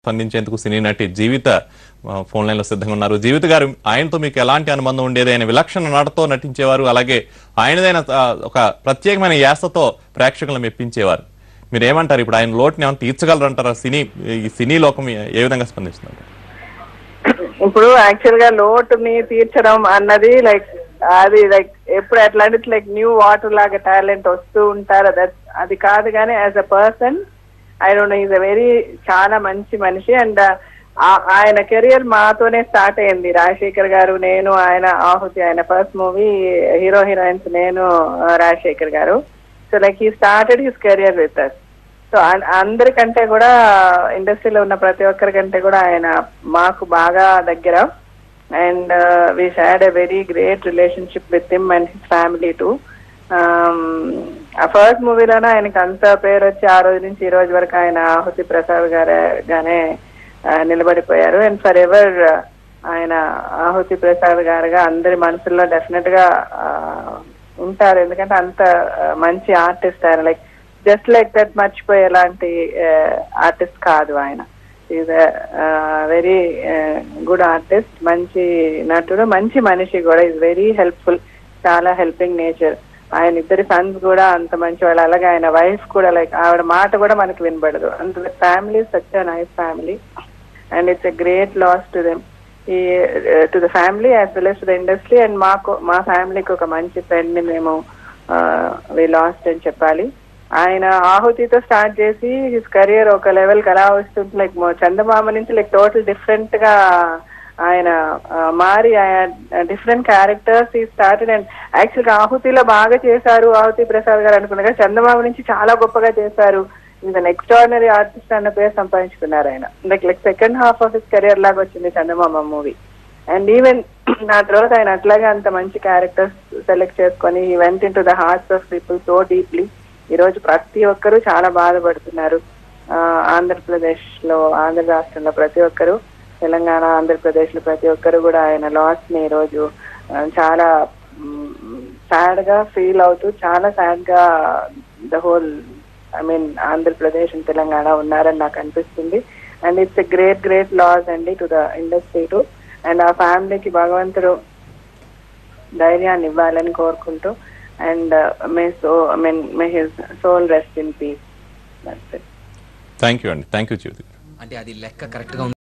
స్పందించేందుకు సినీ నటి జీవిత phone line లో సిద్ధంగా ఉన్నారు. జీవిత గారు, ఆయనతో మీకు ఎలాంటి అనుబంధం ఉండేది? ఆయన విలక్షణ నటతో నటించేవారు, అలాగే ఆయనదైన ఒక ప్రత్యేకమైన యాసతో ప్రేక్షకులను మెప్పించేవారు. మీరు ఏమంటారు? ఇప్పుడు ఆయన లోటుని ఏమైనా తీర్చగలరంటారా? ఈ సినీ లోకం ఏ విధంగా స్పందిస్తున్నారు? ఇప్పుడు యాక్చువల్ గా లోటుని తీర్చడం అన్నది అది ఎప్పుడు అట్లాంటి న్యూ వాటర్ లాగా టాలెంట్ వస్తూ ఉంటారు. అది కాదు కానీ as a person I don't know, is a very చాలా మంచి మనిషి. అండ్ ఆయన కెరియర్ మాతోనే స్టార్ట్ అయింది. రాజశేఖర్ గారు, నేను, ఆయన ఆహుతి, ఆయన ఫస్ట్ మూవీ హీరో హీరోయిన్స్ నేను, Rajasekhar garu. So he started his career with us. So అందరికంటే కూడా ఇండస్ట్రీలో ఉన్న ప్రతి ఒక్కరికంటే కూడా ఆయన మాకు బాగా దగ్గర. And we had a very great relationship with him and his family to. ఆ ఫస్ట్ మూవీలోనే ఆయనకి అంత పేరు వచ్చి ఆ రోజు నుంచి ఈ రోజు వరకు ఆయన ఆహుతి ప్రసాద్ గానే నిలబడిపోయారు. అండ్ ఫర్ ఎవర్ ఆయన ఆహుతి ప్రసాద్ గారుగా అందరి మనసుల్లో డెఫినెట్ గా ఉంటారు. ఎందుకంటే అంత మంచి ఆర్టిస్ట్ ఆయన. జస్ట్ లైక్ దట్ మర్చిపోయేలాంటి ఆర్టిస్ట్ కాదు ఆయన. ఈజ్ వెరీ గుడ్ ఆర్టిస్ట్, మంచి నటుడు, మంచి మనిషి కూడా. ఈజ్ వెరీ హెల్ప్ఫుల్, చాలా హెల్పింగ్ నేచర్. ఆయన ఇద్దరి సన్స్ కూడా అంత మంచి వాళ్ళు. అలాగే ఆయన వైఫ్ కూడా ఆవిడ మాట కూడా మనకి వినబడదు. అంత family such a nice family and it's a great loss to them, to the family as well as to the industry. And మా ఫ్యామిలీకి ఒక మంచి ఫ్రెండ్ ని మేము వి లాస్ట్ అని చెప్పాలి. ఆయన ఆహుతితో స్టార్ట్ చేసి హిస్ కెరియర్ ఒక లెవెల్ కి అలా వస్తుంది. చందమామ నుంచి టోటల్ డిఫరెంట్ గా ఆయన మారి డిఫరెంట్ క్యారెక్టర్స్ ఈ స్టార్టెడ్. అండ్ యాక్చువల్ గా ఆహుతిలో బాగా చేశారు ఆహుతి ప్రసాద్ గారు అనుకున్నా, చందమామ నుంచి చాలా గొప్పగా చేశారు. ఈజ్ అన్ ఎక్స్ట్రాడినరీ ఆర్టిస్ట్ అన్న పేరు సంపాదించుకున్నారు ఆయన. Second half of his career లాగా వచ్చింది చందమామ మూవీ. అండ్ ఈవెన్ ఆ తర్వాత ఆయన అట్లాగే అంత మంచి క్యారెక్టర్స్ సెలెక్ట్ చేసుకొని ఈ went in to the hearts of people so deeply. ఈ రోజు ప్రతి ఒక్కరు చాలా బాధపడుతున్నారు. ఆంధ్రప్రదేశ్ లో, ఆంధ్ర రాష్ట్రంలో ప్రతి ఒక్కరు, తెలంగాణ, ఆంధ్రప్రదేశ్ లో ప్రతి ఒక్కరు కూడా ఆయన లాస్ ని ఈ రోజు చాలా సాడ్ గా ఫీల్ అవుతూ, చాలా సాడ్ గా the whole Andhra Pradesh and Telangana ఉన్నారని నాకు అనిపిస్తుంది. And it's a great loss అండి to the industry too. And ఆ ఫ్యామిలీకి భగవంతుడు ధైర్యాన్ని ఇవ్వాలని కోరుకుంటూ, and may his soul rest in peace. Thank you అండి. Thank you Jyothi. అంటే అది లెక్క కరెక్ట్ గా